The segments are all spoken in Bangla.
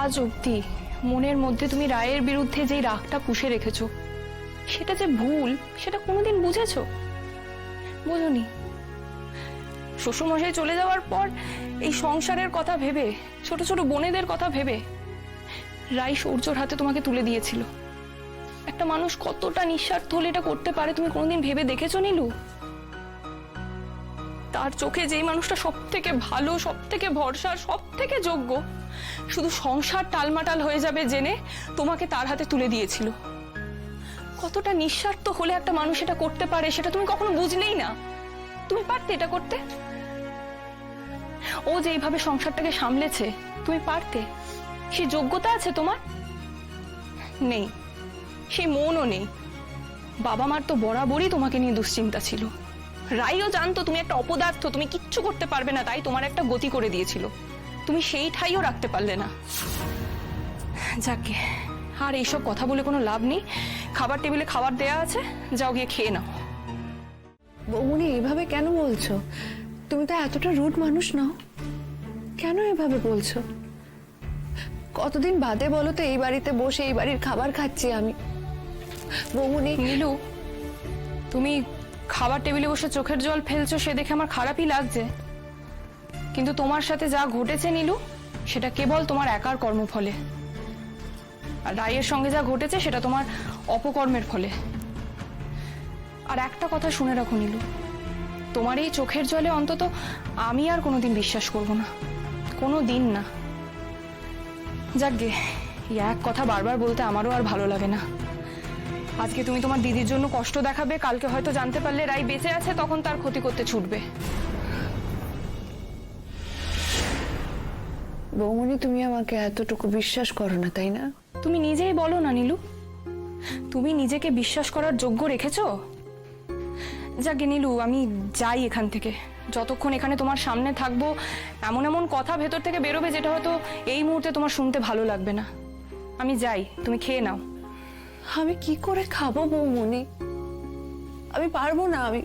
আজ অবধি মনের মধ্যে তুমি রায়ের বিরুদ্ধে যেই রাগটা পুষে রেখেছো, সেটা যে ভুল সেটা কোনোদিন বুঝেছো? বোঝনি। শ্বশুরমশাই চলে যাওয়ার পর এই সংসারের কথা ভেবে, ছোট ছোট বোনেদের কথা ভেবে রাই সূর্যর হাতে তোমাকে তুলে দিয়েছিল। একটা মানুষ কতটা নিঃস্বার্থ হলে এটা করতে পারে তুমি কোনোদিন ভেবে দেখেছো নীলু? তার চোখে যেই মানুষটা সব থেকে ভালো, সব থেকে ভরসা, সব থেকে যোগ্য, শুধু সংসার টালমাটাল হয়ে যাবে জেনে তোমাকে তার হাতে তুলে দিয়েছিল। কতটা নিঃস্বার্থ হলে একটা মানুষ এটা করতে পারে সেটা তুমি কখনো বুঝলেই না। তুমি পারতে এটা করতে? ও যেইভাবে সংসারটাকে সামলেছে তুমি পারতে? সেই যোগ্যতা আছে তোমার? নেই, সেই মনও নেই। বাবা মার তো বরাবরই তোমাকে নিয়ে দুশ্চিন্তা ছিল। রাইও জানতো তুমি একটা অপদার্থ, তুমি কিচ্ছু করতে পারবে না, তাই তোমার একটা গতি করে দিয়েছিল। তুমি সেই ঠাইও রাখতে পারলে না। যাকে, আর এইসব কথা বলে কোনো লাভ নেই। খাবার টেবিলে খাবার দেয়া আছে, যাও গিয়ে খেয়ে নাও। বৌমনি, এইভাবে কেন বলছো? তুমি তো এতটা রুড মানুষ নাও, কেন এভাবে বলছো? কতদিন বাদে বলো তো এই বাড়িতে বসে এই বাড়ির খাবার খাচ্ছি আমি। বৌমনি, নীলু, তুমি খাবার টেবিলে বসে চোখের জল ফেলছো সে দেখে আমার খারাপই লাগছে, কিন্তু তোমার সাথে যা ঘটেছে নীলু, সেটা কেবল তোমার একার কর্মফলে। আর রায়ের সঙ্গে যা ঘটেছে সেটা তোমার অপকর্মের ফলে। আর একটা কথা শুনে রাখো নীলু, তোমার এই চোখের জলে অন্তত আমি আর কোনোদিন বিশ্বাস করব না, কোনো দিন না। যাকগে, এই এক কথা বারবার বলতে আমারও আর ভালো লাগে না। আজকে তুমি তোমার দিদির জন্য কষ্ট দেখাবে, কালকে হয়তো জানতে পারলে রাই বেঁচে আছে, তখন তার ক্ষতি করতে ছুটবে। বৌমনি, তুমি আমাকে এতটুকু বিশ্বাস করো না, তাই না? তুমি নিজেই বলো না নীলু, তুমি নিজেকে বিশ্বাস করার যোগ্য রেখেছো? যাকে নীলু, আমি যাই এখান থেকে। যতক্ষণ এখানে তোমার সামনে থাকবো এমন এমন কথা ভেতর থেকে বেরোবে যেটা হয়তো এই মুহূর্তে তোমার শুনতে ভালো লাগবে না। আমি যাই, তুমি খেয়ে নাও। আমি কি করে খাবো বৌমনি? আমি পারবো না, আমি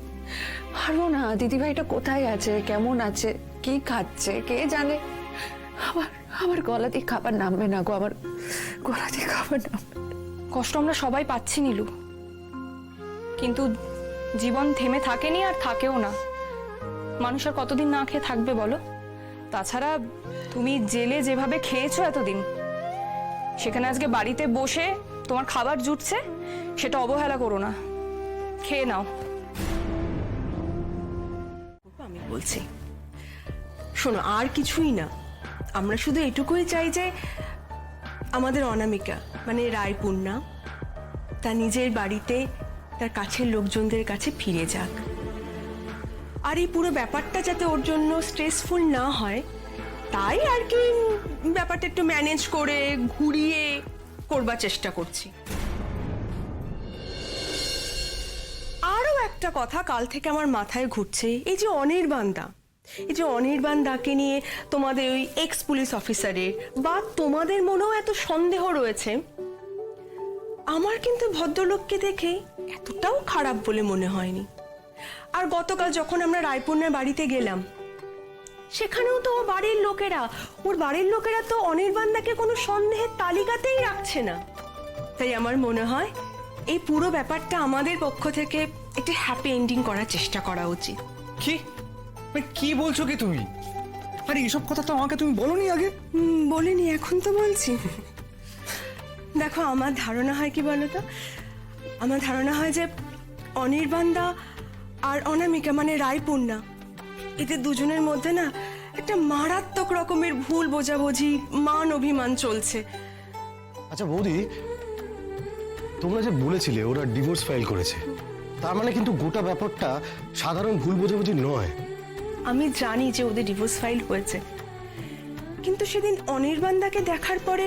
পারবো না। দিদিভাইটা কোথায় আছে, কেমন আছে, কি খাচ্ছে কে জানে। আমার আমার গলা দিয়ে খাবার নামবে না গো, আমার গলা দিয়ে খাবার নামবে। কষ্ট আমরা সবাই পাচ্ছি নীলু, কিন্তু জীবন থেমে থাকেনি আর থাকেও না। মানুষ আর কতদিন না খেয়ে থাকবে বলো? তাছাড়া তুমি জেলে যেভাবে খেয়েছো এতদিন, সেখানে আজকে বাড়িতে বসে তোমার খাবার জুটছে, সেটা অবহেলা করো না। খেয়ে নাও। আমি বলছি, শোনো, আর কিছুই না, আমরা শুধু এটুকুই চাই যে আমাদের অনামিকা মানে রায়পূর্ণা তার নিজের বাড়িতে তার কাছের লোকজনদের কাছে ফিরে যাক। আর এই পুরো ব্যাপারটা যাতে ওর জন্য স্ট্রেসফুল না হয়, তাই আর কি ব্যাপারটা একটু ম্যানেজ করে ঘুরিয়ে করবার চেষ্টা করছি। আরও একটা কথা কাল থেকে আমার মাথায় ঘুরছে, এই যে অনির্বাণদাকে নিয়ে তোমাদের ওই এক্স পুলিশ অফিসারের বা তোমাদের মনেও এত সন্দেহ রয়েছে, আমার কিন্তু ভদ্রলোককে দেখে এতটাও খারাপ বলে মনে হয়নি। আর গতকাল যখন আমরা রায়পূর্ণার বাড়িতে গেলাম, সেখানেও তো ওর বাড়ির লোকেরা তো অনির্বাণদাকে কোনো সন্দেহের তালিকাতেই রাখছে না। তাই আমার মনে হয় এই পুরো ব্যাপারটা আমাদের পক্ষ থেকে একটি হ্যাপি এন্ডিং করার চেষ্টা করা উচিত। কি কি বলছো কি তুমি? আরে এসব কথা তো আমাকে তুমি বলোনি আগে। বলিনি, এখন তো বলছি। দেখো, আমার ধারণা হয় কি বলতো, আমার ধারণা হয় যে অনির্বাণদা আর অনামিকা মানে রায়পূর্ণা, এদের দুজনের মধ্যে না একটা মারাত্মক রকমের ভুল বোঝাবুঝি, মান অভিমান চলছে। আচ্ছা বৌদি, তোমরা যে বলেছিলে ওরা ডিভোর্স ফাইল করেছে, তার মানে কিন্তু গোটা ব্যাপারটা সাধারণ ভুল বোঝাবুঝি নয়। আমি জানি যে ওদের ডিভোর্স ফাইল হয়েছে, কিন্তু সেদিন অনির্বাণদাকে দেখার পরে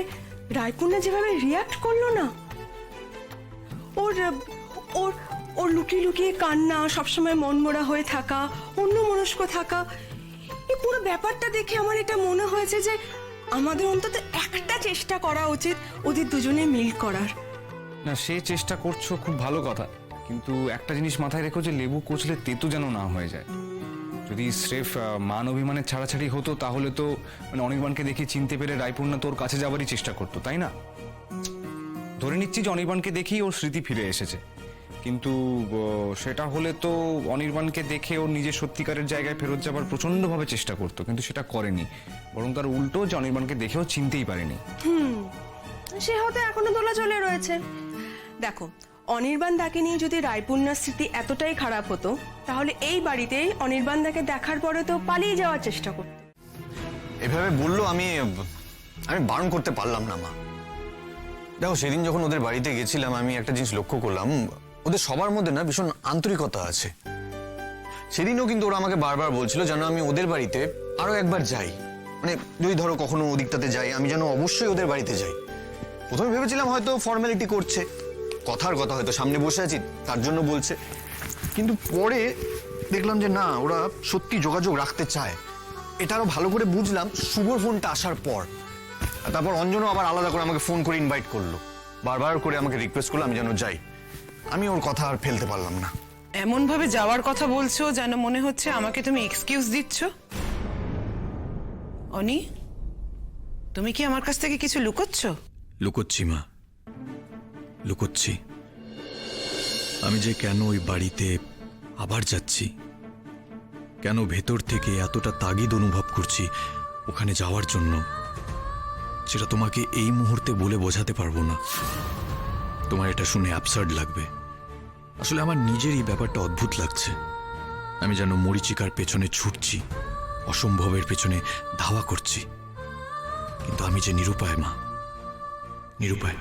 রায়পূর্ণা যেভাবে রিয়াক্ট করলো না, ওর ওর ওর লুকিয়ে লুকিয়ে কান্না, সবসময় মনমরা হয়ে থাকা, অন্যমনস্ক থাকা, এই পুরো ব্যাপারটা দেখে আমার এটা মনে হয়েছে যে আমাদের অন্তত একটা চেষ্টা করা উচিত ওদের দুজনে মিল করার। না, সে চেষ্টা করছো, খুব ভালো কথা, কিন্তু একটা জিনিস মাথায় রেখো যে লেবু কচলে তেতো যেন না হয়ে যায়। যদি স্রেফ মান অভিমানের ছাড়াছাড়ি হতো তাহলে তো মানে অনির্বাণকে দেখে চিনতে পেরে রায়পূর্ণা তোর কাছে যাওয়ারই চেষ্টা করতো, তাই না? ধরে নিচ্ছি যে অনির্বাণকে দেখেই ওর স্মৃতি ফিরে এসেছে, কিন্তু সেটা হলে তো অনির্বাণকে দেখে ওর নিজের সত্যিকারের জায়গায় ফেরত যাবার প্রচণ্ডভাবে চেষ্টা করতো, কিন্তু সেটা করেনি। বরং তার উল্টো, যে অনির্বাণকে দেখেও চিনতেই পারেনি। সে হয়তো এখনো দোলাচলে রয়েছে। দেখো, অনির্বাণ দাকে নিয়ে যদি রায়পূর্ণার স্মৃতি এতটাই খারাপ হতো, তাহলে এই বাড়িতেই অনির্বাণ দাকে দেখার পরে তো পালিয়ে যাওয়ার চেষ্টা করতো। এভাবে বললো, আমি বারণ করতে পারলাম না মা। দেখো, সেদিন যখন ওদের বাড়িতে গেছিলাম, আমি একটা জিনিস লক্ষ্য করলাম, ওদের সবার মধ্যে না ভীষণ আন্তরিকতা আছে। সেদিনও কিন্তু ওরা আমাকে বারবার বলছিল যেন আমি ওদের বাড়িতে আরো একবার যাই, মানে যদি ধরো কখনো ওদিকটাতে যাই, আমি যেন অবশ্যই ওদের বাড়িতে যাই। প্রথমে ভেবেছিলাম হয়তো ফর্মালিটি করছে, কথার কথা, হয়তো সামনে বসে আছি তার জন্য বলছে, কিন্তু পরে দেখলাম যে না, ওরা সত্যি যোগাযোগ রাখতে চায়। এটা আরো ভালো করে বুঝলাম শুভর ফোনটা আসার পর। আর তারপর অঞ্জনও আবার আলাদা করে আমাকে ফোন করে ইনভাইট করলো, বারবার করে আমাকে রিকোয়েস্ট করলো আমি যেন যাই। আমি ওর কথা আর ফেলতে পারলাম না। এমন ভাবে যাওয়ার কথা বলছো যেন মনে হচ্ছে আমাকে তুমি এক্সকিউজ দিচ্ছ। অনি, তুমি কি আমার কাছ থেকে কিছু লুকোচ্ছ? লুকোচ্ছি মা, লুকোচ্ছি। আমি যে কেন ওই বাড়িতে আবার যাচ্ছি, কেন ভেতর থেকে এতটা তাগিদ অনুভব করছি ওখানে যাওয়ার জন্য, সেটা তোমাকে এই মুহূর্তে বলে বোঝাতে পারবো না। তোমার এটা শুনে অ্যাবসার্ড লাগবে। আসলে আমার নিজেরই ব্যাপারটা অদ্ভুত লাগছে। আমি যেন মরীচিকার পেছনে ছুটছি, অসম্ভবের পেছনে ধাওয়া করছি, কিন্তু আমি যে নিরুপায় মা, নিরুপায়।